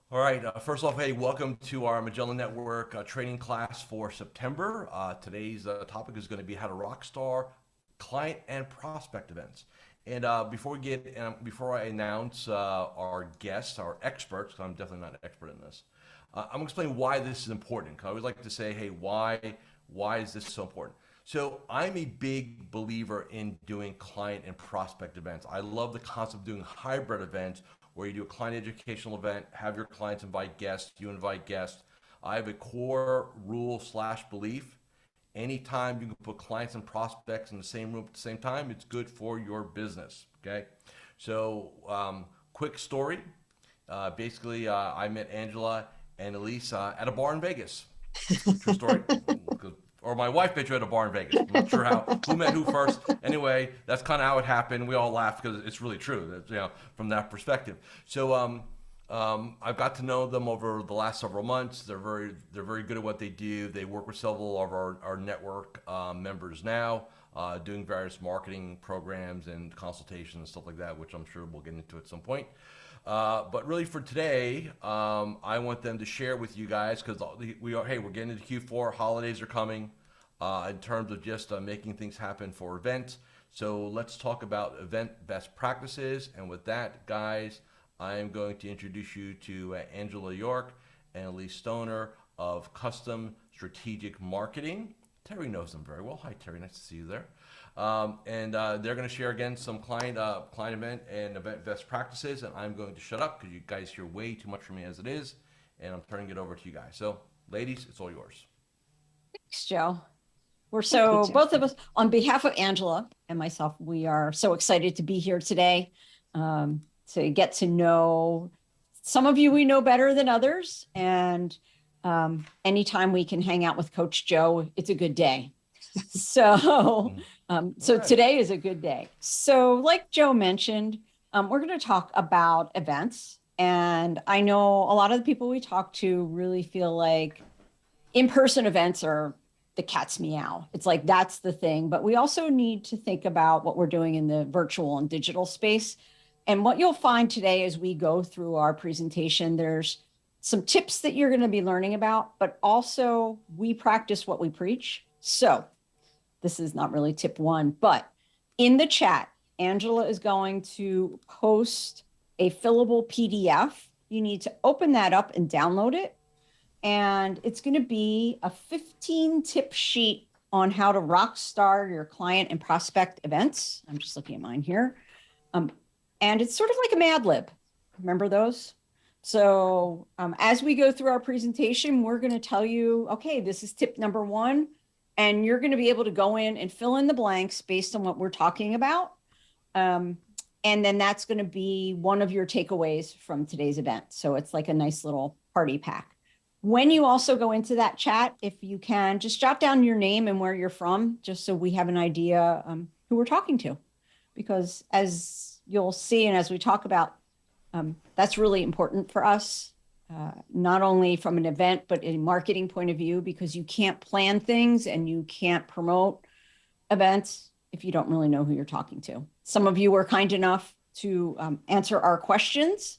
All right. First off, hey, welcome to our Magellan Network training class for September. Today's topic is going to be how to rockstar client and prospect events. And before I announce our guests, our experts, 'cause I'm definitely not an expert in this, I'm going to explain why this is important. 'Cause I always like to say, hey, why is this so important? So I'm a big believer in doing client and prospect events. I love the concept of doing hybrid events where you do a client educational event, have your clients invite guests, you invite guests. I have a core rule slash belief. Anytime you can put clients and prospects in the same room at the same time, it's good for your business. Okay. So, quick story. I met Angela and Elyse at a bar in Vegas. True story. Or my wife met you at a bar in Vegas. I'm not sure who met who first. Anyway, that's kind of how it happened. We all laughed because it's really true. From that perspective. So I've got to know them over the last several months. They're very good at what they do. They work with several of our network members now, doing various marketing programs and consultations and stuff like that, which I'm sure we'll get into at some point. But really for today, I want them to share with you guys because we're getting into Q4. Holidays are coming. In terms of just making things happen for events. So let's talk about event best practices. And with that, guys, I am going to introduce you to Angela York and Lee Stoner of Custom Strategic Marketing. Terry knows them very well. Hi, Terry. Nice to see you there. And they're going to share again some client event and event best practices. And I'm going to shut up because you guys hear way too much from me as it is. And I'm turning it over to you guys. So, ladies, it's all yours. Thanks, Joe. We're Thank you, so, Joe. both of us, on behalf of Angela and myself, we are so excited to be here today to get to know some of you we know better than others. And anytime we can hang out with Coach Joe, it's a good day. So, Right. today is a good day. So, like Joe mentioned, we're going to talk about events. And I know a lot of the people we talk to really feel like in-person events are the cat's meow. It's like that's the thing. But we also need to think about what we're doing in the virtual and digital space. And what you'll find today as we go through our presentation, there's some tips that you're going to be learning about, but also we practice what we preach. So this is not really tip one, but in the chat, Angela is going to post a fillable PDF. You need to open that up and download it. And it's going to be a 15 tip sheet on how to rock star your client and prospect events. I'm just looking at mine here. And it's sort of like a Mad Lib. Remember those? So as we go through our presentation, we're going to tell you, okay, this is tip number one. And you're going to be able to go in and fill in the blanks based on what we're talking about. And then that's going to be one of your takeaways from today's event. So it's like a nice little party pack. When you also go into that chat, if you can, just jot down your name and where you're from, just so we have an idea who we're talking to. Because as you'll see, and as we talk about, that's really important for us, not only from an event, but a marketing point of view, because you can't plan things and you can't promote events if you don't really know who you're talking to. Some of you were kind enough to answer our questions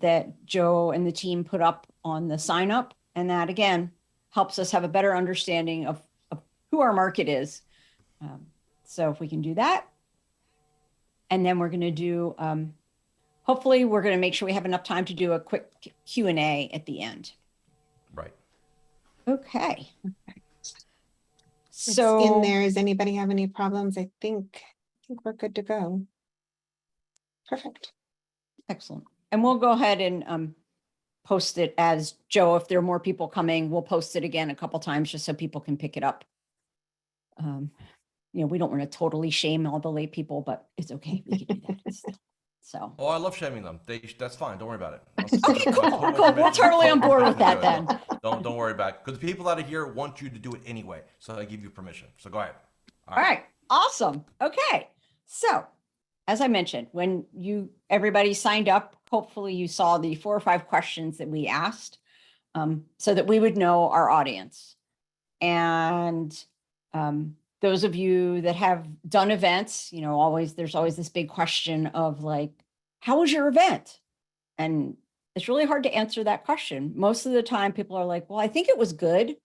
that Joe and the team put up on the sign up. And that, again, helps us have a better understanding of who our market is. So if we can do that. And then we're going to do, hopefully, we're going to make sure we have enough time to do a quick Q&A at the end. Right. Okay. It's So in there. Does anybody have any problems? I think we're good to go. Perfect. excellent. And we'll go ahead and post it as Joe. If there are more people coming, we'll post it again a couple times just so people can pick it up. We don't want to totally shame all the late people, but it's okay. We can do that still. So. Oh, I love shaming them. That's fine. Don't worry about it. Okay, cool. We're totally on board with that then. Don't worry about it. Because the people out of here want you to do it anyway. So I give you permission. So go ahead. All right. Awesome. Okay. So as I mentioned, when everybody signed up, hopefully you saw the 4 or 5 questions that we asked so that we would know our audience. And those of you that have done events, there's always this big question of like, how was your event? And it's really hard to answer that question. Most of the time people are like, well, I think it was good,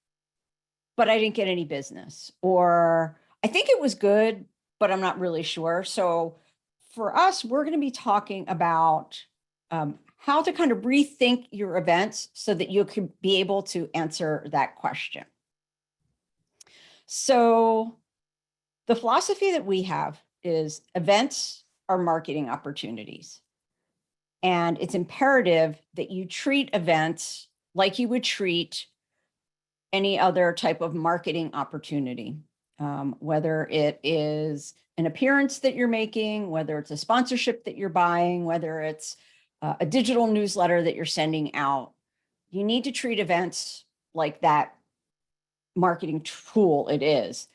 but I didn't get any business. Or I think it was good, but I'm not really sure. So for us, we're going to be talking about how to kind of rethink your events so that you can be able to answer that question. So the philosophy that we have is events are marketing opportunities. And it's imperative that you treat events like you would treat any other type of marketing opportunity, whether it is an appearance that you're making, whether it's a sponsorship that you're buying, whether it's a digital newsletter that you're sending out. You need to treat events like that marketing tool it is.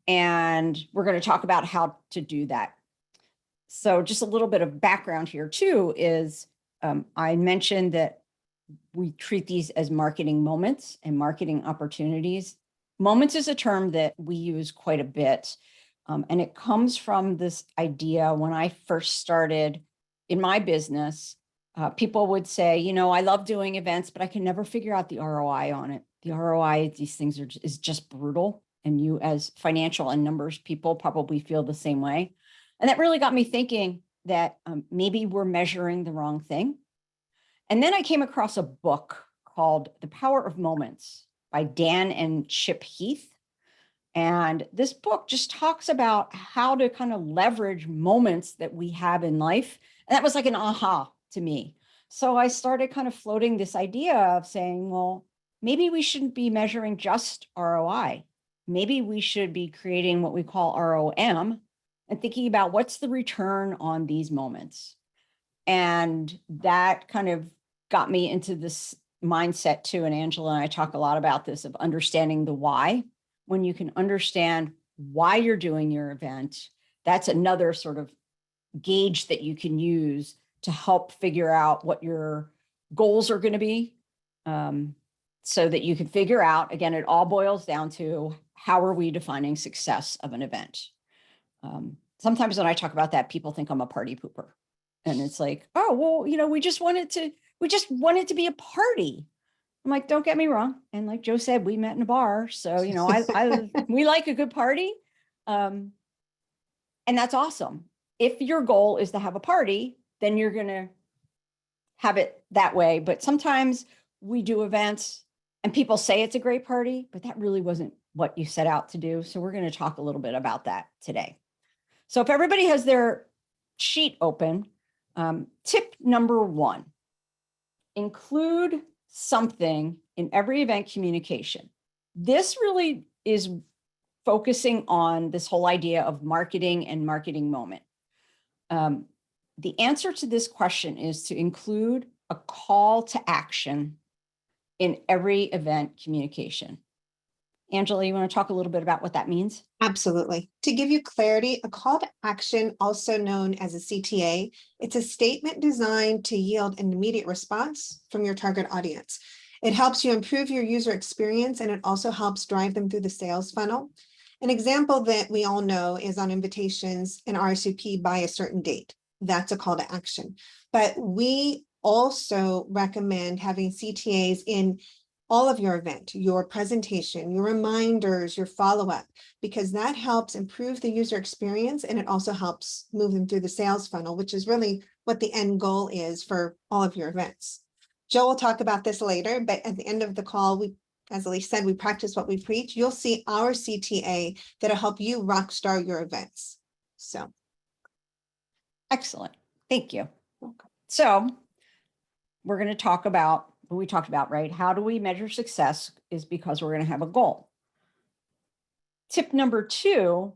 And we're going to talk about how to do that. So just a little bit of background here too is I mentioned that we treat these as marketing moments and marketing opportunities. Moments is a term that we use quite a bit. And it comes from this idea when I first started in my business, people would say, you know, I love doing events, but I can never figure out the ROI on it. The ROI, these things is just brutal. And you as financial and numbers people probably feel the same way. And that really got me thinking that maybe we're measuring the wrong thing. And then I came across a book called The Power of Moments by Dan and Chip Heath. And this book just talks about how to kind of leverage moments that we have in life. And that was like an aha to me. So I started kind of floating this idea of saying, well, maybe we shouldn't be measuring just ROI. Maybe we should be creating what we call ROM and thinking about what's the return on these moments. And that kind of got me into this mindset too. And Angela and I talk a lot about this of understanding the why. When you can understand why you're doing your event, that's another sort of gauge that you can use to help figure out what your goals are going to be, so that you can figure out, again, it all boils down to how are we defining success of an event? Sometimes when I talk about that, people think I'm a party pooper. And it's like, oh, well, you know, we just want it to be a party. I'm like, don't get me wrong. And like Joe said, we met in a bar. So, you know, we like a good party. And that's awesome. If your goal is to have a party, then you're going to have it that way. But sometimes we do events and people say it's a great party, but that really wasn't what you set out to do. So we're going to talk a little bit about that today. So if everybody has their sheet open, tip number 1, include something in every event communication. This really is focusing on this whole idea of marketing and marketing moment. The answer to this question is to include a call to action in every event communication. Angela, you want to talk a little bit about what that means? Absolutely. To give you clarity, a call to action, also known as a CTA, it's a statement designed to yield an immediate response from your target audience. It helps you improve your user experience, and it also helps drive them through the sales funnel. An example that we all know is on invitations and RSVP by a certain date. That's a call to action. But we also recommend having CTAs in all of your event, your presentation, your reminders, your follow-up, because that helps improve the user experience, and it also helps move them through the sales funnel, which is really what the end goal is for all of your events. Joe will talk about this later, but at the end of the call, as Elyse said, we practice what we preach. You'll see our CTA that'll help you rockstar your events. So. Excellent. Thank you. Okay. So we're going to talk about what we talked about, right? How do we measure success is because we're going to have a goal. Tip number 2,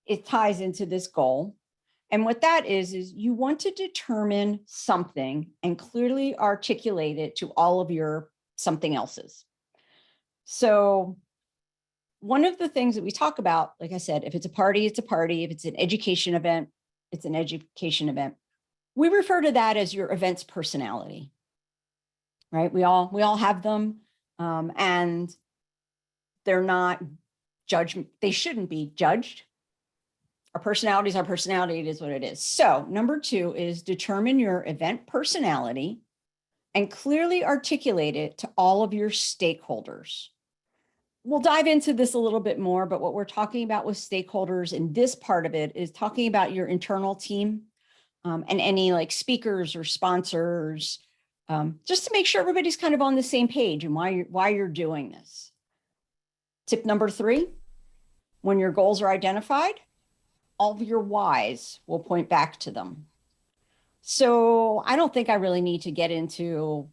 it ties into this goal. And what that is you want to determine something and clearly articulate it to all of your something else's. So one of the things that we talk about, like I said, if it's a party, it's a party. If it's an education event, it's an education event. We refer to that as your event's personality, right? We all have them, and they're not judged. They shouldn't be judged. Our personality is our personality. It is what it is. So number 2 is determine your event personality and clearly articulate it to all of your stakeholders. We'll dive into this a little bit more, but what we're talking about with stakeholders in this part of it is talking about your internal team, and any like speakers or sponsors, just to make sure everybody's kind of on the same page and why you're doing this. Tip number 3, when your goals are identified, all of your whys will point back to them. So I don't think I really need to get into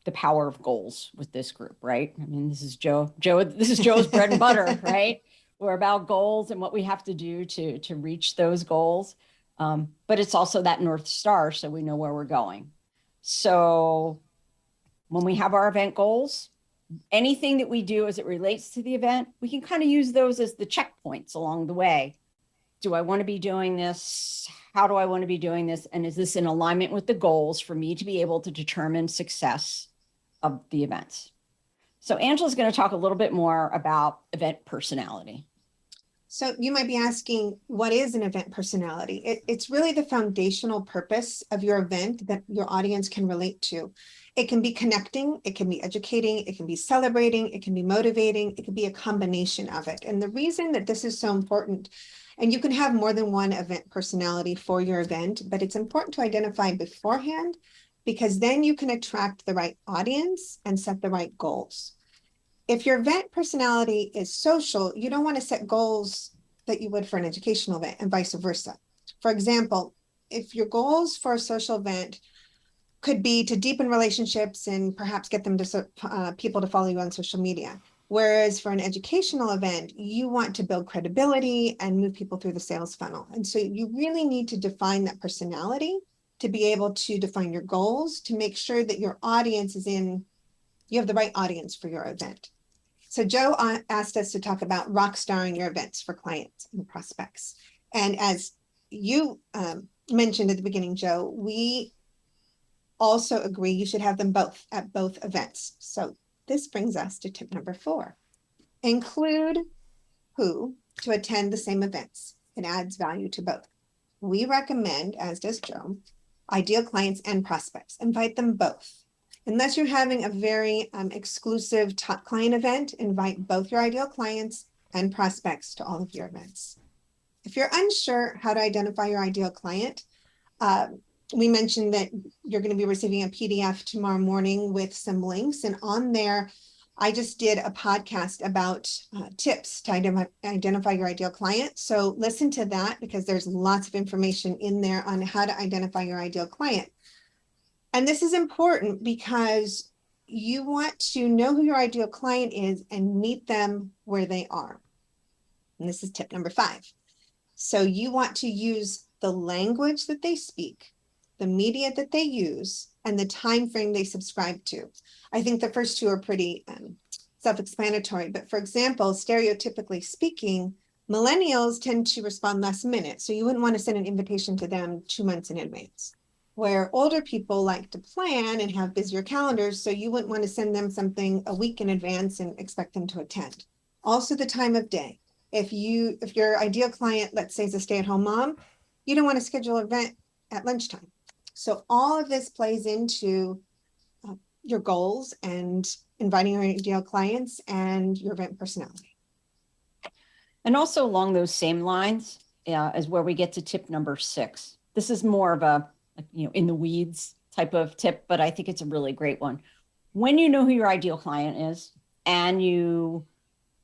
the power of goals with this group, right? I mean, this is Joe's bread and butter, right? We're about goals and what we have to do to reach those goals. But it's also that North Star, so we know where we're going. So when we have our event goals, anything that we do as it relates to the event, we can kind of use those as the checkpoints along the way. Do I want to be doing this? How do I want to be doing this? And is this in alignment with the goals for me to be able to determine success of the events? So Angela's going to talk a little bit more about event personality. So you might be asking, what is an event personality? It's really the foundational purpose of your event that your audience can relate to. It can be connecting, it can be educating, it can be celebrating, it can be motivating, it can be a combination of it. And the reason that this is so important, and you can have more than one event personality for your event, but it's important to identify beforehand, because then you can attract the right audience and set the right goals. If your event personality is social, you don't want to set goals that you would for an educational event and vice versa. For example, if your goals for a social event could be to deepen relationships and perhaps get them to people to follow you on social media. Whereas for an educational event, you want to build credibility and move people through the sales funnel. And so you really need to define that personality to be able to define your goals, to make sure that your audience you have the right audience for your event. So Joe asked us to talk about rockstar in your events for clients and prospects. And as you mentioned at the beginning, Joe, we also agree you should have them both at both events. So this brings us to tip number 4. Include who to attend the same events. It adds value to both. We recommend, as does Joe, ideal clients and prospects. Invite them both. Unless you're having a very exclusive top client event, invite both your ideal clients and prospects to all of your events. If you're unsure how to identify your ideal client, we mentioned that you're going to be receiving a PDF tomorrow morning with some links. And on there, I just did a podcast about tips to identify your ideal client. So listen to that, because there's lots of information in there on how to identify your ideal client. And this is important because you want to know who your ideal client is and meet them where they are. And this is tip number 5. So you want to use the language that they speak, the media that they use, and the time frame they subscribe to. I think the first 2 are pretty self-explanatory. But for example, stereotypically speaking, millennials tend to respond last minute. So you wouldn't want to send an invitation to them 2 months in advance. Where older people like to plan and have busier calendars, so you wouldn't want to send them something a week in advance and expect them to attend. Also the time of day. If your ideal client, let's say, is a stay-at-home mom, you don't want to schedule an event at lunchtime. So all of this plays into your goals and inviting your ideal clients and your event personality. And also along those same lines is where we get to tip number 6. This is more of a in the weeds type of tip, but I think it's a really great one. When you know who your ideal client is and you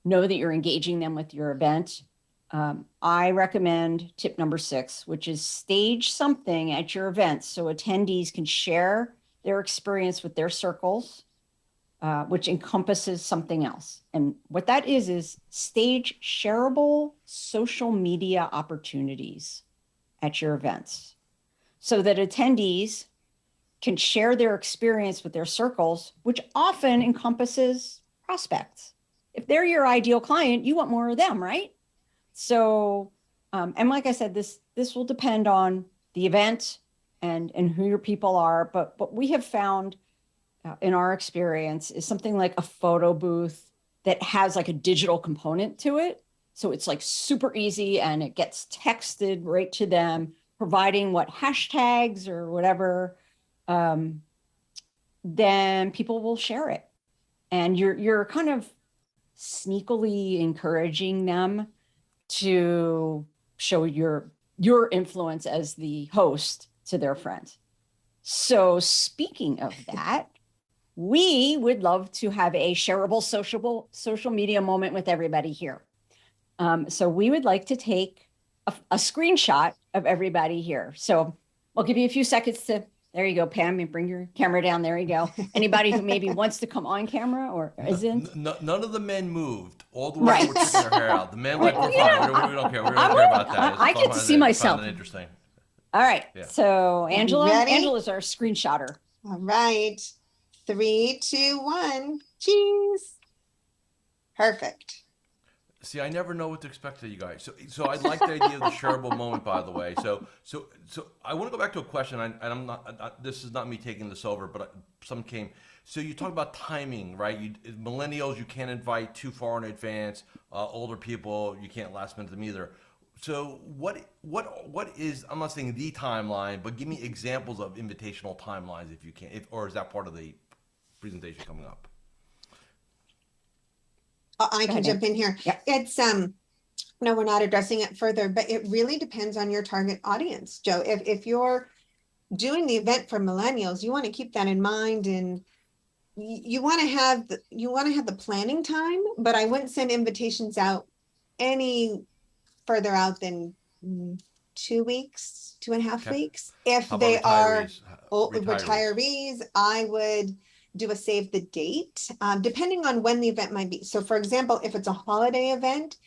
know that you're engaging them with your event, I recommend tip number 6, which is stage something at your events so attendees can share their experience with their circles, which encompasses something else. And what that is stage shareable social media opportunities at your events, so that attendees can share their experience with their circles, which often encompasses prospects. If they're your ideal client, you want more of them, right? So, and like I said, this will depend on the event and who your people are. But what we have found in our experience is something like a photo booth that has like a digital component to it. So it's like super easy and it gets texted right to them, providing what hashtags or whatever then people will share it. And you're kind of sneakily encouraging them to show your influence as the host to their friends. So speaking of that, we would love to have a shareable social media moment with everybody here. So we would like to take a screenshot of everybody here. So I'll give you a few seconds to, there you go, Pam, and bring your camera down. There you go. Anybody who maybe wants to come on camera or isn't. None of the men moved. All the women Right. were taking their hair out. The men like, Well, we're you fine. know, We don't care. We don't care about that. I get to see myself. Find it interesting. All right. Yeah. So Ready? Angela's our screenshotter. All right. 3, 2, 1. Cheese. Perfect. See, I never know what to expect of you guys. So I like the idea of the shareable moment, by the way. So I want to go back to a question, and I'm not. This is not me taking this over, but some came. So you talk about timing, right? Millennials, you can't invite too far in advance. Older people, you can't last minute them either. So what is? I'm not saying the timeline, but give me examples of invitational timelines if you can, or is that part of the presentation coming up? I can jump in here. Yeah. It's no, we're not addressing it further, but it really depends on your target audience, Joe. If you're doing the event for millennials, you want to keep that in mind, and you want to have the planning time, but I wouldn't send invitations out any further out than 2 weeks, 2.5 weeks. If How about they are retirees? retirees, I would do a save the date, depending on when the event might be. So for example, if it's a holiday event,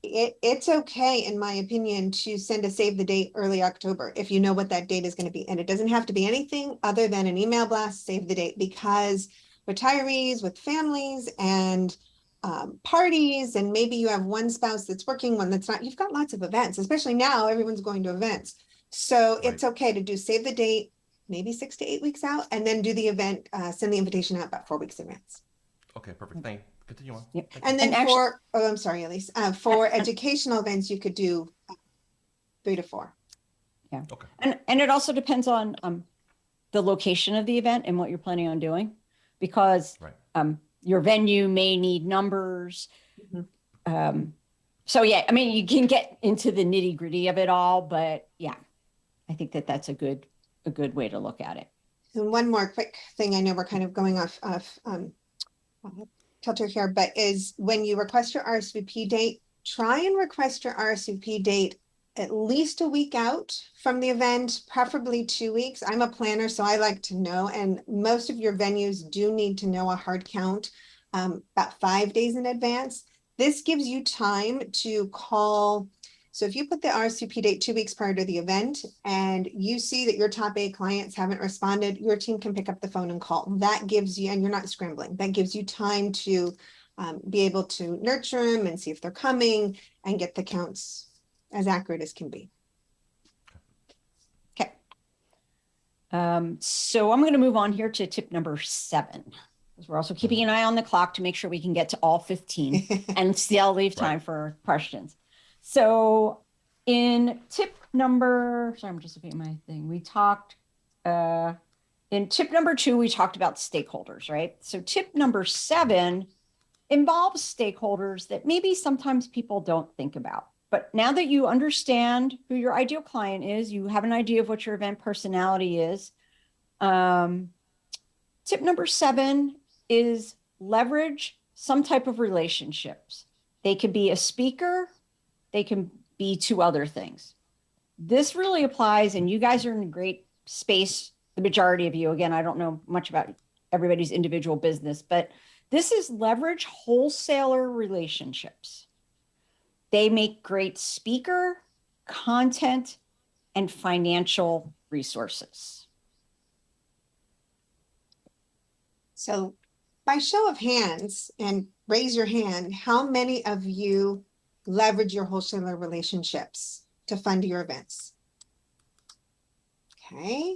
it's okay, in my opinion, to send a save the date early October if you know what that date is going to be. And it doesn't have to be anything other than an email blast, save the date, because retirees with families and parties, and maybe you have one spouse that's working, one that's not, you've got lots of events, especially now everyone's going to events. So it's okay to do save the date, maybe 6 to 8 weeks out, and then do the event, send the invitation out about 4 weeks in advance. Okay, perfect. Thank you. Continue on. Yep. And then And actually, I'm sorry, Elyse, for educational events, you could do 3 to 4. yeah. Okay. And it also depends on the location of the event and what you're planning on doing, because Right. Your venue may need numbers. Mhm. So yeah, I mean, you can get into the nitty gritty of it all, but yeah, I think that's a good way to look at it. And one more quick thing, I know we're kind of going off kilter here, but is when you request your RSVP date, try and request your RSVP date at least a week out from the event, preferably 2 weeks. I'm a planner, so I like to know, and most of your venues do need to know a hard count about 5 days in advance. This gives you time to call. So if you put the RSVP date 2 weeks prior to the event and you see that your top 8 clients haven't responded, your team can pick up the phone and call. That gives you, and you're not scrambling, that gives you time to be able to nurture them and see if they're coming and get the counts as accurate as can be. Okay. So I'm going to move on here to tip number 7, because we're also keeping an eye on the clock to make sure we can get to all 15 and still leave time for questions. So in tip number, sorry, I'm just looking at my thing. We talked, in tip number 2, we talked about stakeholders, right? So tip number 7 involves stakeholders that maybe sometimes people don't think about. But now that you understand who your ideal client is, you have an idea of what your event personality is. Tip number 7 is leverage some type of relationships. They could be a speaker, they can be 2 other things. This really applies, and you guys are in a great space, the majority of you. Again, I don't know much about everybody's individual business, but this is leverage wholesaler relationships. They make great speaker, content, and financial resources. So by show of hands, and raise your hand, how many of you leverage your wholesaler relationships to fund your events? Okay,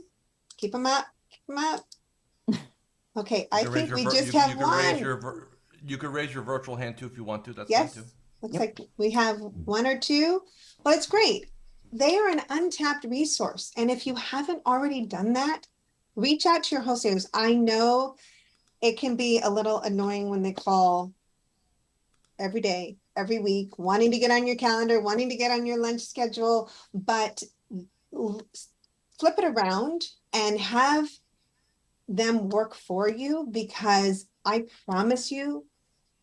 keep them up, keep them up. Okay, I think we just have one. You could raise your virtual hand too if you want to. That's Yes, fine too. looks like we have 1 or 2. Well, it's great. They are an untapped resource. And if you haven't already done that, Reach out to your wholesalers. I know it can be a little annoying when they call every day, every week, wanting to get on your calendar, wanting to get on your lunch schedule, but flip it around and have them work for you, because I promise you,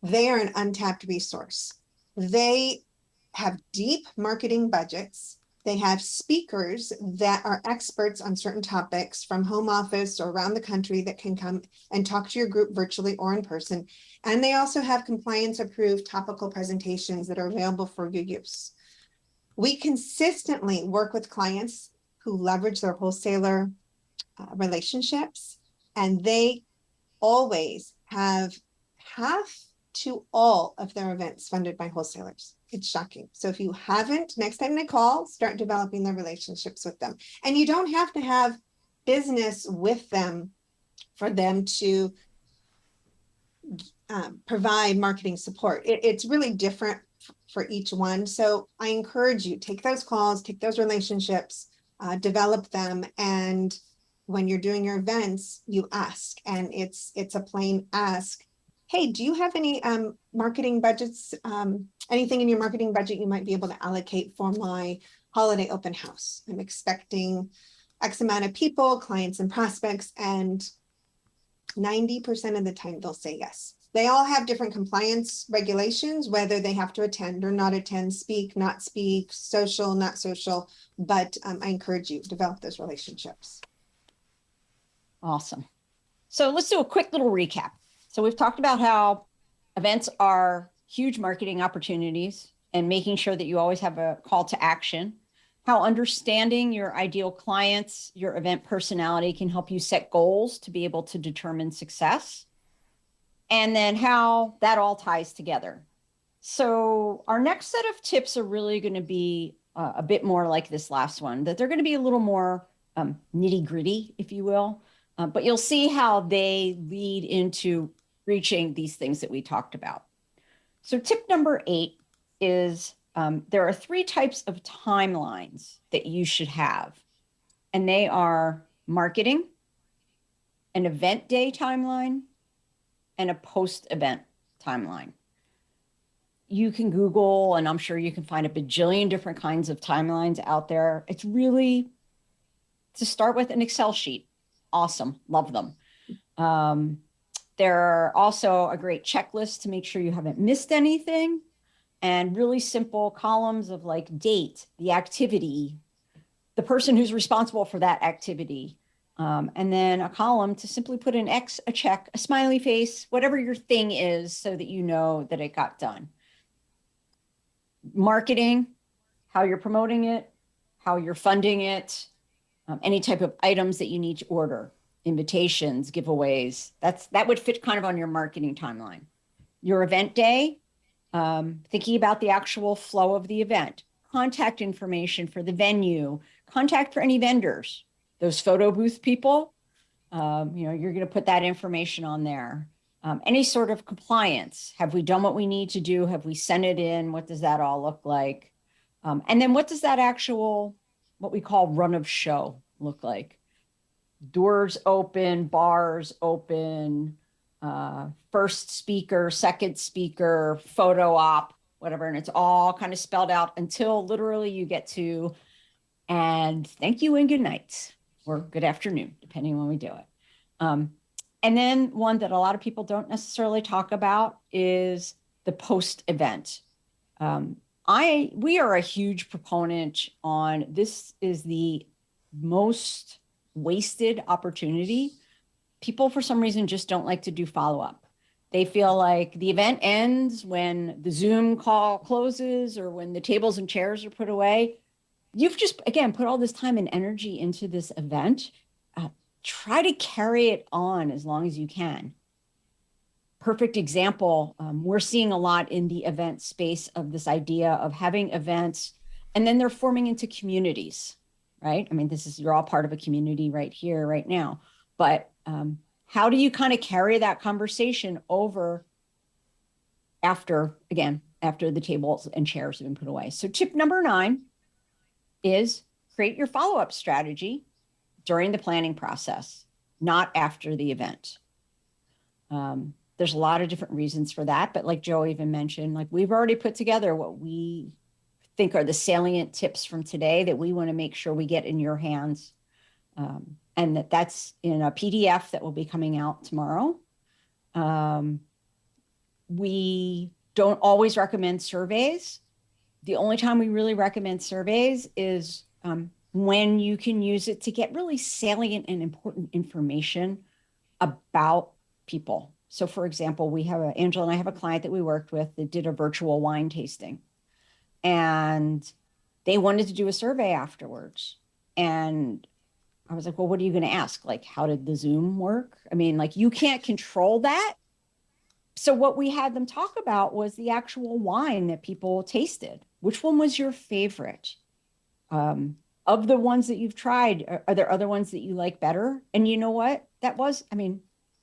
they are an untapped resource. They have deep marketing budgets. They have speakers that are experts on certain topics from home office or around the country that can come and talk to your group virtually or in person. And they also have compliance approved topical presentations that are available for your use. We consistently work with clients who leverage their wholesaler relationships, and they always have half to all of their events funded by wholesalers. It's shocking. So if you haven't, next time they call, start developing their relationships with them. And you don't have to have business with them for them to provide marketing support. It's really different for each one. So I encourage you, take those calls, take those relationships, develop them. And when you're doing your events, you ask, and it's a plain ask. Hey, do you have any marketing budgets, anything in your marketing budget you might be able to allocate for my holiday open house? I'm expecting X amount of people, clients and prospects, and 90% of the time they'll say yes. They all have different compliance regulations, whether they have to attend or not attend, speak, not speak, social, not social, but I encourage you to develop those relationships. Awesome. So let's do a quick little recap. So we've talked about how events are huge marketing opportunities and making sure that you always have a call to action, how understanding your ideal clients, your event personality can help you set goals to be able to determine success, and then how that all ties together. So our next set of tips are really going to be a bit more like this last one, that they're going to be a little more nitty gritty, if you will. But you'll see how they lead into reaching these things that we talked about. So tip number 8 is there are 3 types of timelines that you should have. And they are marketing, an event day timeline, and a post-event timeline. You can Google, and I'm sure you can find a bajillion different kinds of timelines out there. It's really, to start with, an Excel sheet. Awesome. Love them. They're also a great checklist to make sure you haven't missed anything, and really simple columns of like date, the activity, the person who's responsible for that activity, and then a column to simply put an X, a check, a smiley face, whatever your thing is, so that you know that it got done. Marketing, how you're promoting it, how you're funding it, any type of items that you need to order, invitations, giveaways. That would fit kind of on your marketing timeline. Your event day, thinking about the actual flow of the event, contact information for the venue, contact for any vendors, those photo booth people, you're going to put that information on there. Any sort of compliance. Have we done what we need to do? Have we sent it in? What does that all look like? And then what does that actual, what we call run of show look like? Doors open, bars open, first speaker, second speaker, photo op, whatever. And it's all kind of spelled out until literally you get to, and thank you and good night, or good afternoon, depending on when we do it. And then one that a lot of people don't necessarily talk about is the post event. We are a huge proponent on this. Is the most wasted opportunity. People, for some reason, just don't like to do follow-up. They feel like the event ends when the Zoom call closes or when the tables and chairs are put away. You've just, again, put all this time and energy into this event. Try to carry it on as long as you can. Perfect example, we're seeing a lot in the event space of this idea of having events, and then they're forming into communities, right? I mean, you're all part of a community right here, right now. But how do you kind of carry that conversation over after the tables and chairs have been put away? So tip number 9 is create your follow-up strategy during the planning process. not after the event. There's a lot of different reasons for that, but like Joe even mentioned, like we've already put together what we think are the salient tips from today that we want to make sure we get in your hands. And that's in a PDF that will be coming out tomorrow. We don't always recommend surveys. The only time we really recommend surveys is when you can use it to get really salient and important information about people. So for example, Angela and I have a client that we worked with that did a virtual wine tasting, and they wanted to do a survey afterwards. And I was like, well, what are you going to ask? Like, how did the Zoom work? I mean, like, you can't control that. So what we had them talk about was the actual wine that people tasted. Which one was your favorite? Of the ones that you've tried, are there other ones that you like better? And you know what?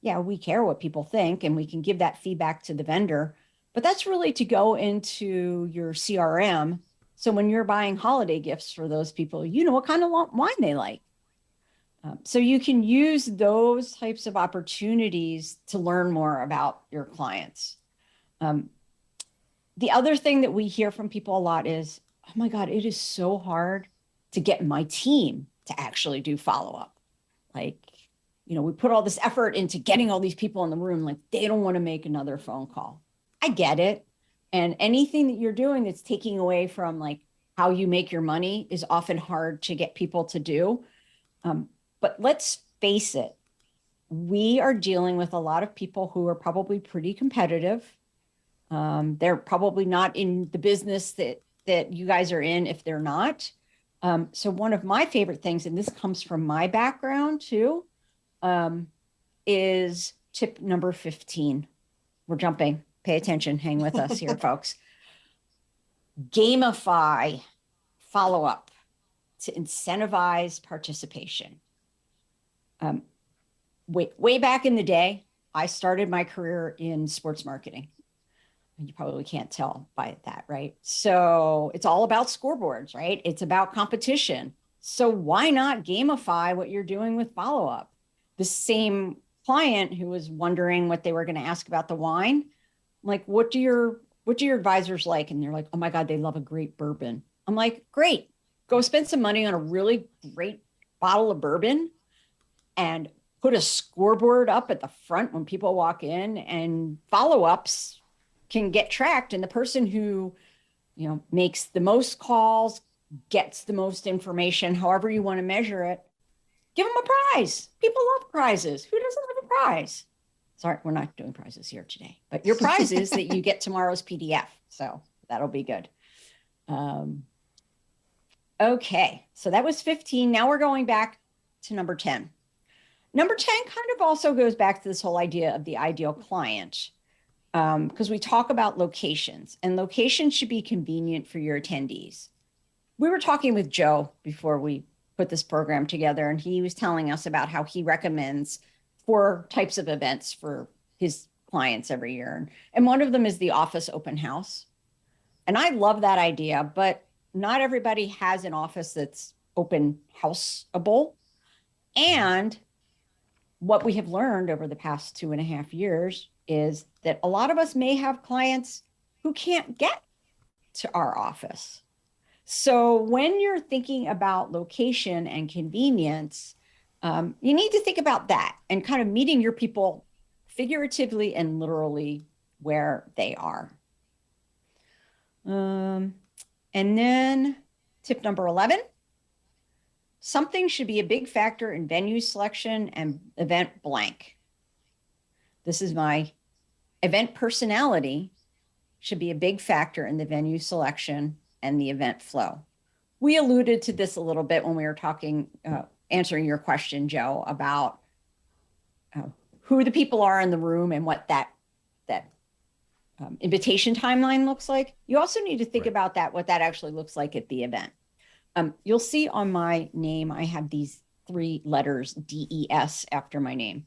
Yeah, we care what people think, and we can give that feedback to the vendor, but that's really to go into your CRM. So when you're buying holiday gifts for those people, you know what kind of wine they like. So you can use those types of opportunities to learn more about your clients. The other thing that we hear from people a lot is, oh my God, it is so hard to get my team to actually do follow-up. Like, we put all this effort into getting all these people in the room, like they don't want to make another phone call. I get it. And anything that you're doing that's taking away from like how you make your money is often hard to get people to do. But let's face it, we are dealing with a lot of people who are probably pretty competitive. They're probably not in the business that you guys are in if they're not. So one of my favorite things, and this comes from my background too, is tip number 15. We're jumping. Pay attention. Hang with us here, folks. Gamify follow-up to incentivize participation. Way back in the day, I started my career in sports marketing. You probably can't tell by that, right? So it's all about scoreboards, right? It's about competition. So why not gamify what you're doing with follow-up? The same client who was wondering what they were going to ask about the wine, like, what do your advisors like? And they're like, oh my God, they love a great bourbon. I'm like, great, go spend some money on a really great bottle of bourbon and put a scoreboard up at the front when people walk in, and follow-ups can get tracked. And the person who, makes the most calls, gets the most information, however you want to measure it, give them a prize. People love prizes. Who doesn't love a prize? Sorry, we're not doing prizes here today, but your prize is that you get tomorrow's PDF. So that'll be good. Okay, so that was 15. Now we're going back to number 10. Number 10 kind of also goes back to this whole idea of the ideal client, because we talk about locations, and locations should be convenient for your attendees. We were talking with Joe before we put this program together, and he was telling us about how he recommends 4 types of events for his clients every year. And one of them is the office open house. And I love that idea, but not everybody has an office that's open houseable. And what we have learned over the past 2.5 years is that a lot of us may have clients who can't get to our office. So when you're thinking about location and convenience, you need to think about that and kind of meeting your people figuratively and literally where they are. And then tip number 11, something should be a big factor in venue selection and event blank. This is my event personality should be a big factor in the venue selection and the event flow. We alluded to this a little bit when we were talking, answering your question, Joe, about who the people are in the room and what that invitation timeline looks like. You also need to think about that, what that actually looks like at the event. You'll see on my name, I have these 3 letters, DES, after my name.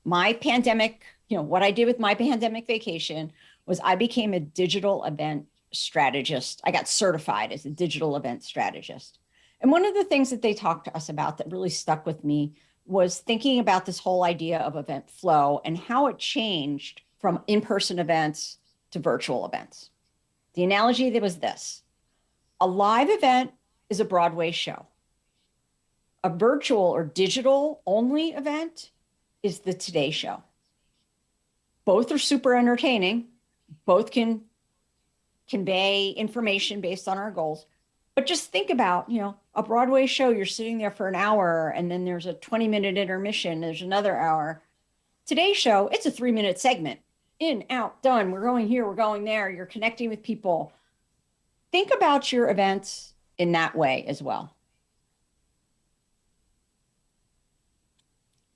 My pandemic, what I did with my pandemic vacation was I became a digital event strategist. I got certified as a digital event strategist. And one of the things that they talked to us about that really stuck with me was thinking about this whole idea of event flow and how it changed from in-person events to virtual events. The analogy that was this: a live event is a Broadway show. A virtual or digital only event is the Today Show. Both are super entertaining. Both can convey information based on our goals. But just think about, a Broadway show, you're sitting there for an hour and then there's a 20-minute intermission, there's another hour. Today's show, it's a 3-minute segment. In, out, done. We're going here, we're going there. You're connecting with people. Think about your events in that way as well.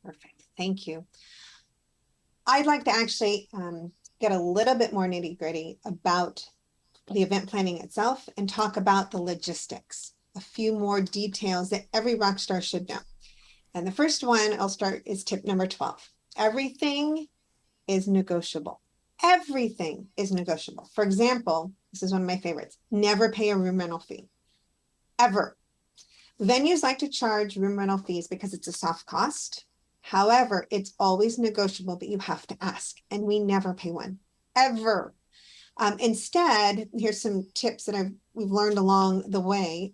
Perfect. Thank you. I'd like to actually get a little bit more nitty gritty about the event planning itself and talk about the logistics, a few more details that every rockstar should know. And the first one I'll start is tip number 12. Everything is negotiable. Everything is negotiable. For example, this is one of my favorites: never pay a room rental fee, ever. Venues like to charge room rental fees because it's a soft cost. However, it's always negotiable, but you have to ask, and we never pay one, ever. Instead, here's some tips that we've learned along the way.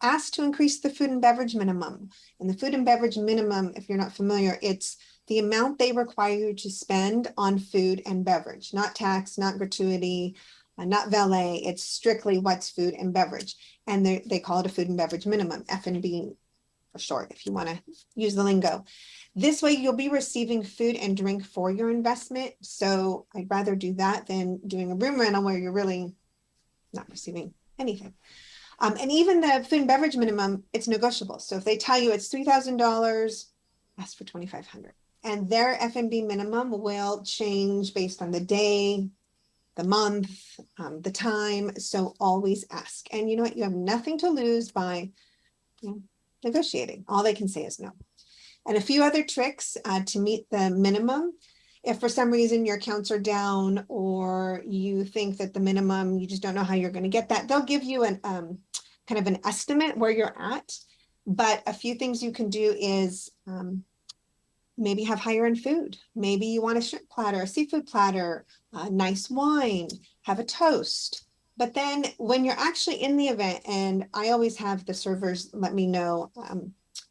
Ask to increase the food and beverage minimum. And the food and beverage minimum, if you're not familiar, it's the amount they require you to spend on food and beverage, not tax, not gratuity, not valet. It's strictly what's food and beverage. And they call it a food and beverage minimum, F&B for short, if you want to use the lingo. This way you'll be receiving food and drink for your investment. So I'd rather do that than doing a room rental where you're really not receiving anything. And even the food and beverage minimum, it's negotiable. So if they tell you it's $3,000, ask for $2,500. And their F&B minimum will change based on the day, the month, the time. So always ask. And you know what? You have nothing to lose by negotiating. All they can say is no. And a few other tricks to meet the minimum. If for some reason your accounts are down or you think that the minimum, you just don't know how you're going to get that, they'll give you an kind of an estimate where you're at. But a few things you can do is maybe have higher end food. Maybe you want a shrimp platter, a seafood platter, nice wine, have a toast. But then when you're actually in the event, and I always have the servers let me know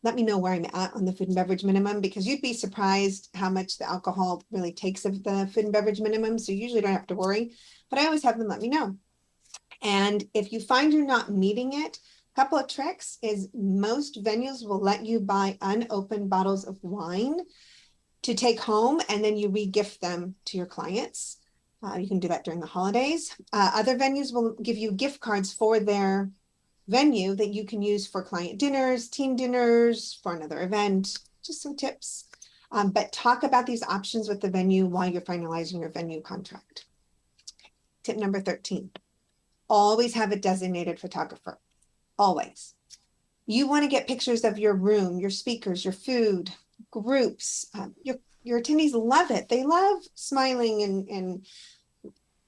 where I'm at on the food and beverage minimum, because you'd be surprised how much the alcohol really takes of the food and beverage minimum. So you usually don't have to worry, but I always have them let me know. And if you find you're not meeting it, a couple of tricks is most venues will let you buy unopened bottles of wine to take home, and then you re-gift them to your clients. You can do that during the holidays. Other venues will give you gift cards for their venue that you can use for client dinners, team dinners, for another event. Just some tips. But talk about these options with the venue while you're finalizing your venue contract. Okay. Tip number 13. Always have a designated photographer. Always. You want to get pictures of your room, your speakers, your food, groups. Your attendees love it. They love smiling and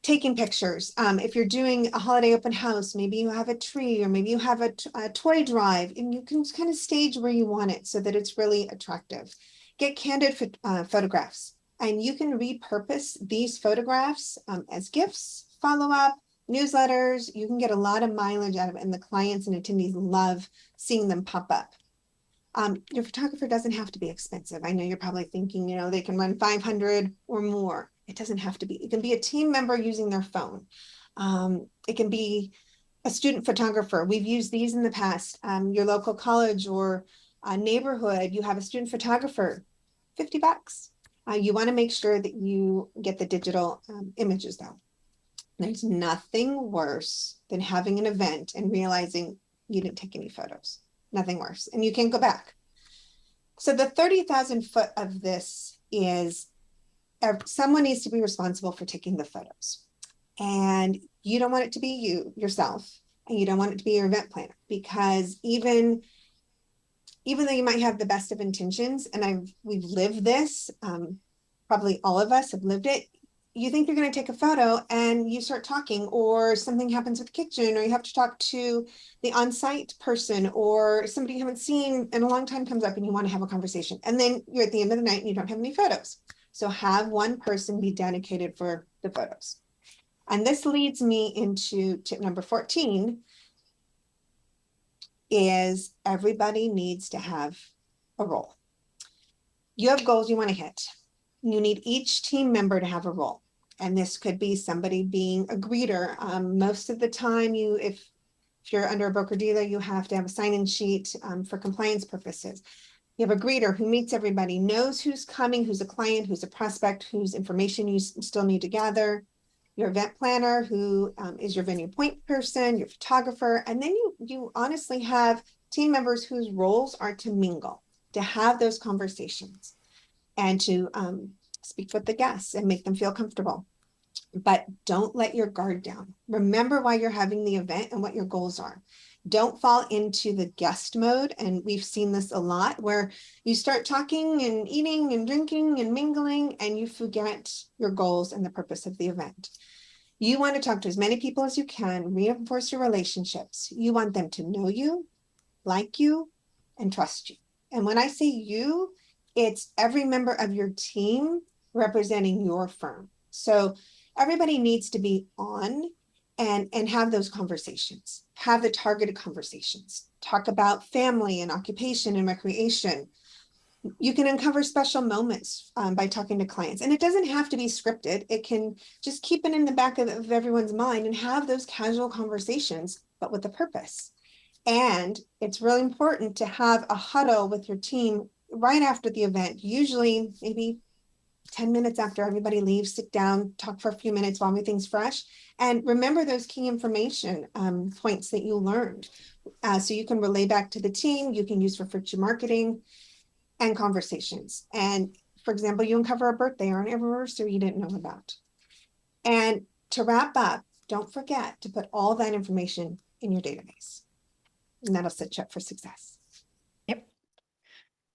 taking pictures. If you're doing a holiday open house, maybe you have a tree, or maybe you have a toy drive, and you can kind of stage where you want it so that it's really attractive. Get candid photographs, and you can repurpose these photographs as gifts, follow-up, newsletters. You can get a lot of mileage out of it, and the clients and attendees love seeing them pop up. Your photographer doesn't have to be expensive. I know you're probably thinking, they can run 500 or more. It doesn't have to be. It can be a team member using their phone. It can be a student photographer. We've used these in the past. Your local college or neighborhood, you have a student photographer, $50. You want to make sure that you get the digital images though. There's nothing worse than having an event and realizing you didn't take any photos. Nothing worse. And you can't go back. So the 30,000 foot of this is someone needs to be responsible for taking the photos. And you don't want it to be you, yourself, and you don't want it to be your event planner, because even though you might have the best of intentions, and we've lived this, probably all of us have lived it, you think you're going to take a photo and you start talking, or something happens with the kitchen, or you have to talk to the on-site person, or somebody you haven't seen in a long time comes up and you want to have a conversation. And then you're at the end of the night and you don't have any photos. So have one person be dedicated for the photos. And this leads me into tip number 14, is everybody needs to have a role. You have goals you want to hit. You need each team member to have a role. And this could be somebody being a greeter. Most of the time, if you're under a broker dealer, you have to have a sign-in sheet for compliance purposes. You have a greeter who meets everybody, knows who's coming, who's a client, who's a prospect, whose information you still need to gather. Your event planner, who is your venue point person, your photographer. And then you honestly have team members whose roles are to mingle, to have those conversations, and to speak with the guests and make them feel comfortable. But don't let your guard down. Remember why you're having the event and what your goals are. Don't fall into the guest mode. And we've seen this a lot, where you start talking and eating and drinking and mingling, and you forget your goals and the purpose of the event. You want to talk to as many people as you can, reinforce your relationships. You want them to know you, like you, and trust you. And when I say you, it's every member of your team representing your firm. So everybody needs to be on and have those conversations, have the targeted conversations, talk about family and occupation and recreation. You can uncover special moments by talking to clients. And it doesn't have to be scripted. It can just keep it in the back of everyone's mind and have those casual conversations, but with a purpose. And it's really important to have a huddle with your team right after the event, usually maybe 10 minutes after everybody leaves. Sit down, talk for a few minutes while everything's fresh, and remember those key information points that you learned, so you can relay back to the team. You can use for future marketing and conversations. And for example, you uncover a birthday or an anniversary you didn't know about. And to wrap up, don't forget to put all that information in your database, and that'll set you up for success. Yep.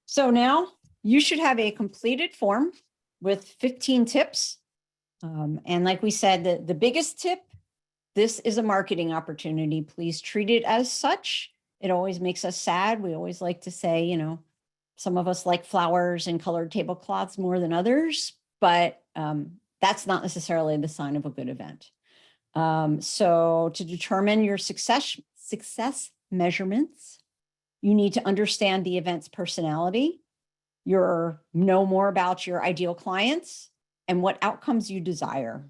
So now you should have a completed form with 15 tips. And like we said, the biggest tip, this is a marketing opportunity. Please treat it as such. It always makes us sad. We always like to say, you know, some of us like flowers and colored tablecloths more than others, but that's not necessarily the sign of a good event. So to determine your success measurements, you need to understand the event's personality, know more about your ideal clients and what outcomes you desire.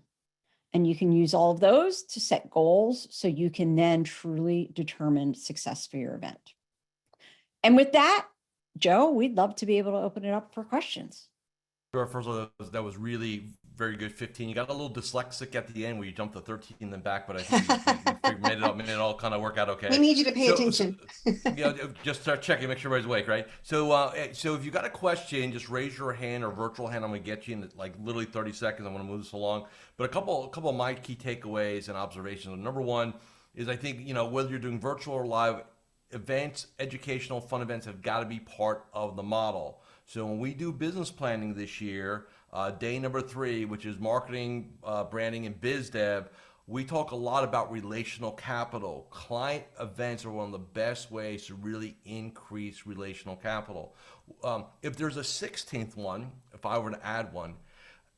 And you can use all of those to set goals so you can then truly determine success for your event. And with that, Joe, we'd love to be able to open it up for questions. Sure. First of all, that was really very good. 15. You got a little dyslexic at the end where you jumped to 13 and then back, but I think you made it all kind of work out okay. We need you to pay attention. Just start checking, make sure everybody's awake, right? So if you got a question, just raise your hand or virtual hand. I'm going to get you in like literally 30 seconds. I'm going to move this along. But a couple of my key takeaways and observations. Number one is, I think, you know, whether you're doing virtual or live events, educational, fun events have got to be part of the model. So when we do business planning this year, day number 3, which is marketing, branding, and biz dev, we talk a lot about relational capital. Client events are one of the best ways to really increase relational capital. If there's a 16th one, if I were to add one,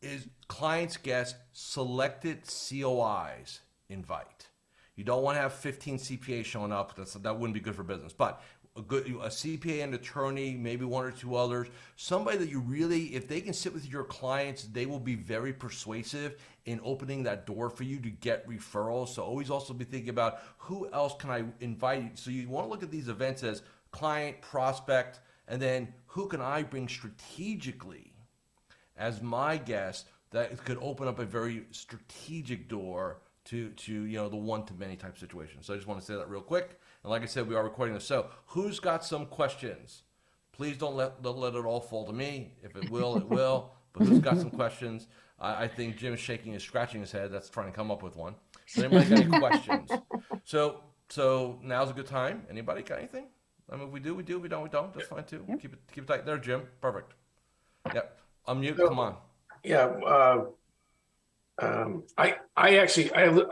is clients, guests, selected COIs invite. You don't want to have 15 CPAs showing up. That wouldn't be good for business. But a CPA and attorney, maybe 1 or 2 others, somebody that you really, if they can sit with your clients, they will be very persuasive in opening that door for you to get referrals. So always also be thinking about who else can I invite. So you want to look at these events as client, prospect, and then who can I bring strategically as my guest that could open up a very strategic door to you know, the one-to-many type situation. So I just want to say that real quick. And like I said, we are recording this. So who's got some questions? Please don't let it all fall to me. If it will, it will. But who's got some questions? I think Jim is scratching his head. That's trying to come up with one. So anybody got any questions? So now's a good time. Anybody got anything? I mean, we do. We don't. We don't. That's fine too. Yep. Keep it tight there, Jim. Perfect. Yep. Unmute. Come on. Yeah. I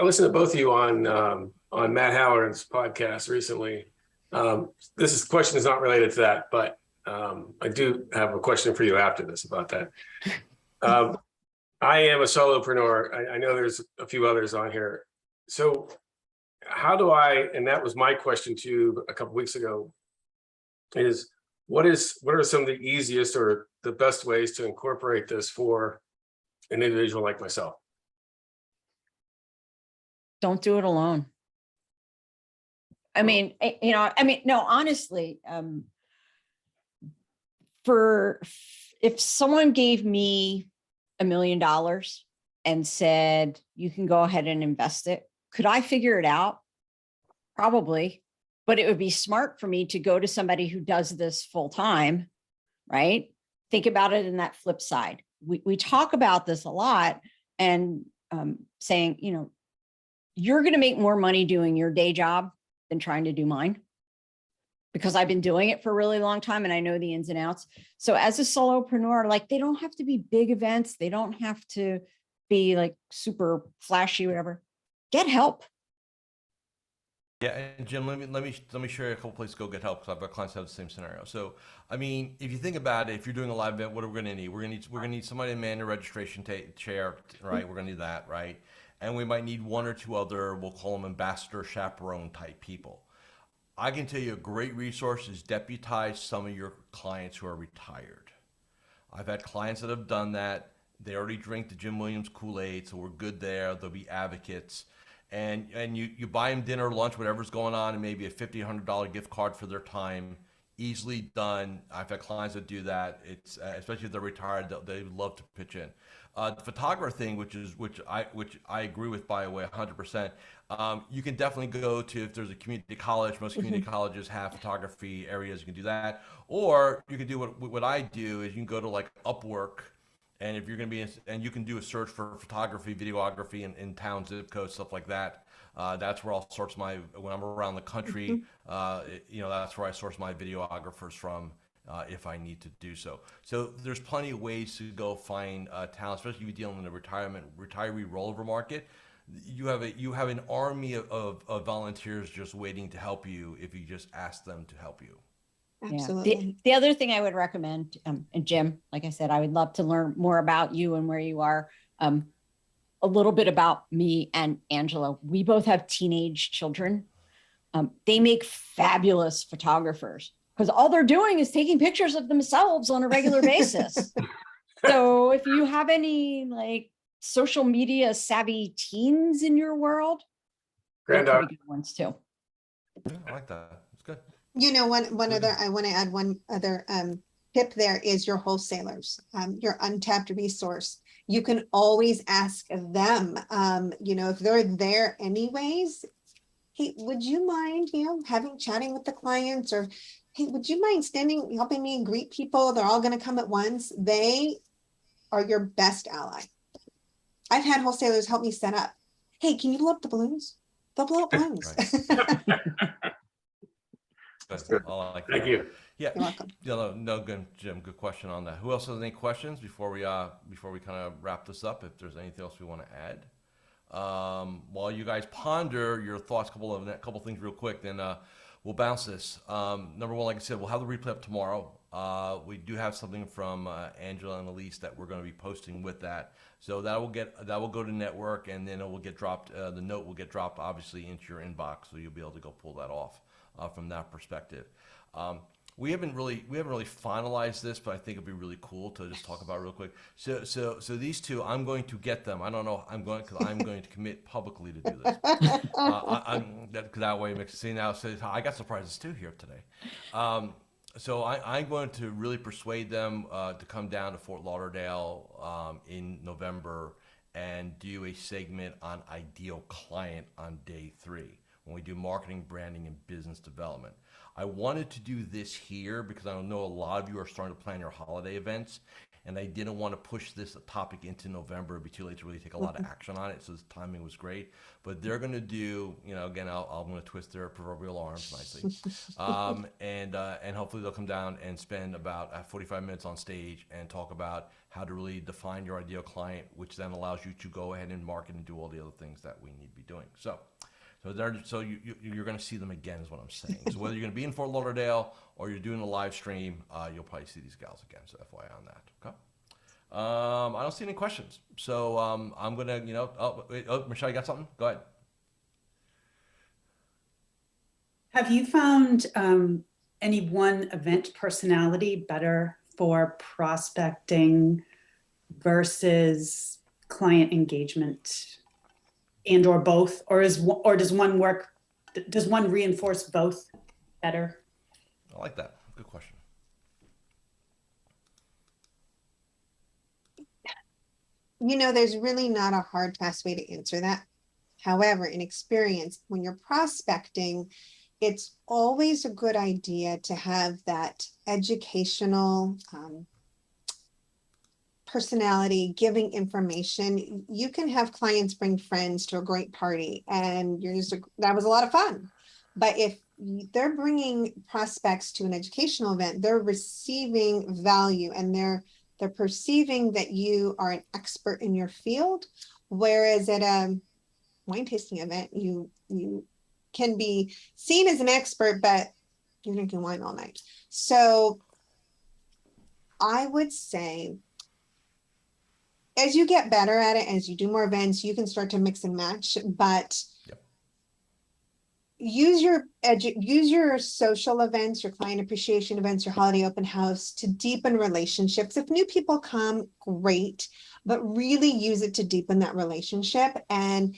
listened to both of you on Matt Howard's podcast recently. Question is not related to that, but I do have a question for you after this about that. I am a solopreneur. I know there's a few others on here. So how do I, and that was my question to you a couple weeks ago, is what are some of the easiest or the best ways to incorporate this for an individual like myself? Don't do it alone. No, honestly, if someone gave me $1 million and said, you can go ahead and invest it, could I figure it out? Probably, but it would be smart for me to go to somebody who does this full time, right? Think about it in that flip side. We talk about this a lot and saying, you're going to make more money doing your day job than trying to do mine, because I've been doing it for a really long time and I know the ins and outs. So as a solopreneur, like, they don't have to be big events. They don't have to be like super flashy, whatever. Get help. Yeah, and Jim, let me share a couple places to go get help, because I've got clients that have the same scenario. So, I mean, if you think about it, if you're doing a live event, what are we going to need? We're going to need somebody to man the registration chair, right? We're going to need that, right? And we might need one or two other, we'll call them ambassador, chaperone type people. I can tell you a great resource is deputize some of your clients who are retired. I've had clients that have done that. They already drink the Jim Williams Kool-Aid, so we're good there. They'll be advocates. And you buy them dinner, lunch, whatever's going on, and maybe a $50, $100 gift card for their time. Easily done. I've had clients that do that. It's especially if they're retired, they love to pitch in. The photographer thing, which I agree with, by the way, 100%. You can definitely go to, if there's a community college. Most community colleges have photography areas. You can do that, or you can do what I do is you can go to like Upwork. And if you're going to be, and you can do a search for photography, videography in town, zip codes, stuff like that. That's where I'll source when I'm around the country, that's where I source my videographers from if I need to do so. So there's plenty of ways to go find talent, especially if you're dealing in the retiree rollover market. You have an army of volunteers just waiting to help you if you just ask them to help you. Absolutely. Yeah. The other thing I would recommend, and Jim, like I said, I would love to learn more about you and where you are. A little bit about me and Angela. We both have teenage children. They make fabulous photographers because all they're doing is taking pictures of themselves on a regular basis. So if you have any like social media savvy teens in your world, they're pretty good ones too. Yeah, I like that. It's good. I want to add one other tip there is your wholesalers, your untapped resource. You can always ask them, if they're there anyways, hey, would you mind, chatting with the clients, or hey, would you mind helping me greet people? They're all going to come at once. They are your best ally. I've had wholesalers help me set up. Hey, can you blow up the balloons? They'll blow up balloons. Thank you. Yeah. You're welcome. No, good, Jim. Good question on that. Who else has any questions before we kind of wrap this up? If there's anything else we want to add, while you guys ponder your thoughts, couple things real quick, then we'll bounce this. Number one, like I said, we'll have the replay up tomorrow. We do have something from Angela and Elyse that we're going to be posting with that. So that will go to network, and then it will get dropped. The note will get dropped, obviously, into your inbox, so you'll be able to go pull that off. From that perspective, we haven't really finalized this, but I think it'd be really cool to just talk about real quick. So these two, I'm going to get them. I don't know. I'm going to commit publicly to do this. That way it makes it see now. So I got surprises too here today. So I'm going to really persuade them to come down to Fort Lauderdale in November and do a segment on ideal client on day 3. When we do marketing, branding, and business development. I wanted to do this here because I know a lot of you are starting to plan your holiday events, and I didn't want to push this topic into November. It'd be too late to really take a lot of action on it. So this timing was great. But they're going to do, again, I'm going to twist their proverbial arms nicely, and hopefully they'll come down and spend about 45 minutes on stage and talk about how to really define your ideal client, which then allows you to go ahead and market and do all the other things that we need to be doing. So you're going to see them again, is what I'm saying. So whether you're going to be in Fort Lauderdale or you're doing a live stream, you'll probably see these gals again. So FYI on that. Okay. I don't see any questions. So I'm going to, Michelle, you got something? Go ahead. Have you found any one event personality better for prospecting versus client engagement, and or both, or does one work? Does one reinforce both better? I like that. Good question. There's really not a hard, fast way to answer that. However, in experience, when you're prospecting, it's always a good idea to have that educational personality, giving information. You can have clients bring friends to a great party and that was a lot of fun. But if they're bringing prospects to an educational event, they're receiving value and they're perceiving that you are an expert in your field. Whereas at a wine tasting event, you can be seen as an expert, but you're drinking wine all night. So I would say, as you get better at it, as you do more events, you can start to mix and match, but use your social events, your client appreciation events, your holiday open house to deepen relationships. If new people come, great, but really use it to deepen that relationship, and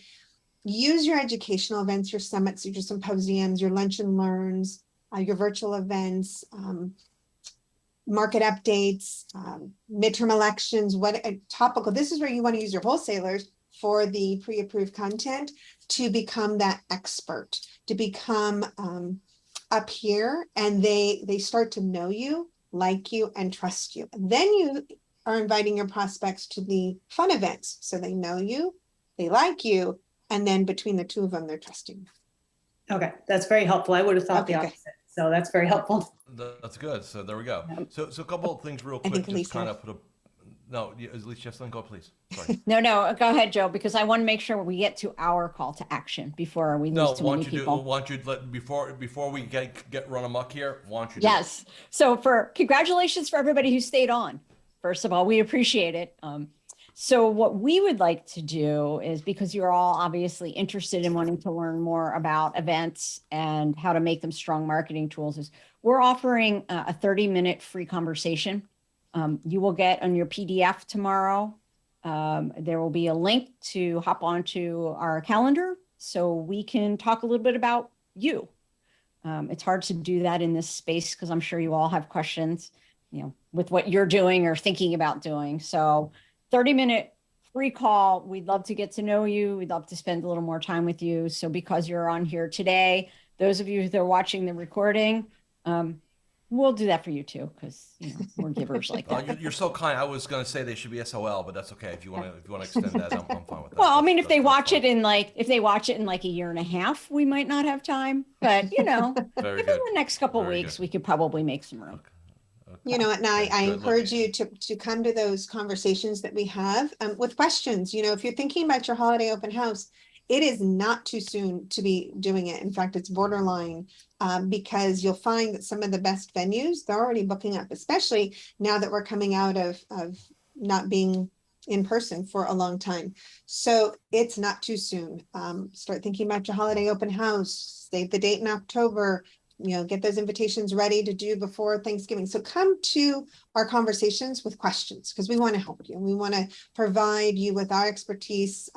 use your educational events, your summits, your symposiums, your lunch and learns, your virtual events, market updates, midterm elections, topical. This is where you want to use your wholesalers for the pre-approved content to become that expert, to become up here, and they start to know you, like you, and trust you. And then you are inviting your prospects to the fun events. So they know you, they like you, and then between the two of them, they're trusting. Okay, that's very helpful. I would have thought the opposite. So that's very helpful. That's good. So there we go. So a couple of things real quick. think Just Elyse kind of put a. No, Elyse, just go, please. Sorry. No, go ahead, Joe, because I want to make sure we get to our call to action before we lose too many people. Want you let before we get run amok here? Want you? Yes. So congratulations for everybody who stayed on. First of all, we appreciate it. So what we would like to do is, because you're all obviously interested in wanting to learn more about events and how to make them strong marketing tools, is we're offering a 30-minute free conversation. You will get on your PDF tomorrow. There will be a link to hop onto our calendar so we can talk a little bit about you. It's hard to do that in this space because I'm sure you all have questions, with what you're doing or thinking about doing. So 30-minute free call. We'd love to get to know you. We'd love to spend a little more time with you. So because you're on here today, those of you that are watching the recording, we'll do that for you too, because we're givers like that. You're so kind. I was going to say they should be SOL, but that's okay. If you want to extend that, I'm fine with that. Well, I mean, if they watch it in like a year and a half, we might not have time. But within the next couple of weeks, we could probably make some room. Okay. And I encourage you to come to those conversations that we have with questions. If you're thinking about your holiday open house, it is not too soon to be doing it. In fact, it's borderline because you'll find that some of the best venues, they're already booking up, especially now that we're coming out of not being in person for a long time. So it's not too soon. Start thinking about your holiday open house, save the date in October, get those invitations ready to do before Thanksgiving. So come to our conversations with questions because we want to help you. We want to provide you with our expertise,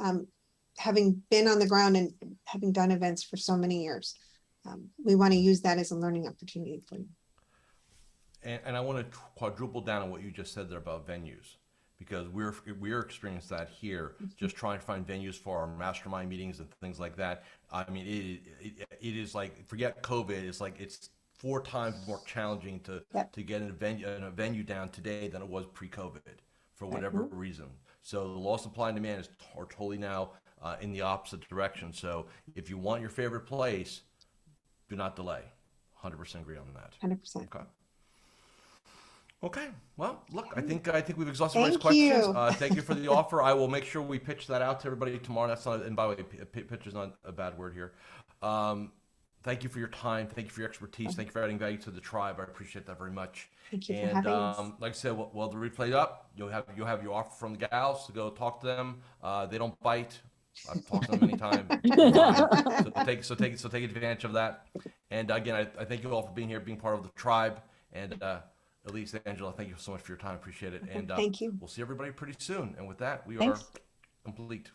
having been on the ground and having done events for so many years. We want to use that as a learning opportunity for you. And I want to quadruple down on what you just said there about venues, because we're experiencing that here, just trying to find venues for our mastermind meetings and things like that. I mean, it is like, forget COVID. It's like it's 4 times more challenging to Yep. to get a venue down today than it was pre-COVID for whatever reason. So the law of supply and demand are totally now in the opposite direction. So if you want your favorite place, do not delay. 100% agree on that. 100%. Okay. Okay. Well, look, I think we've exhausted everybody's Thank questions. you. Thank you for the offer. I will make sure we pitch that out to everybody tomorrow. That's not, and by the way, pitch is not a bad word here. Thank you for your time. Thank you for your expertise. Thank you for adding value to the tribe. I appreciate that very much. Thank you for And having us. like I said, well, the replay up. You'll have your offer from the gals to go talk to them. They don't bite. I've talked to them many times. So take advantage of that. And again, I thank you all for being here, being part of the tribe. And Elyse, Angela, thank you so much for your time. Appreciate it. And Thank you. we'll see everybody pretty soon. And with that, we Thanks. are complete.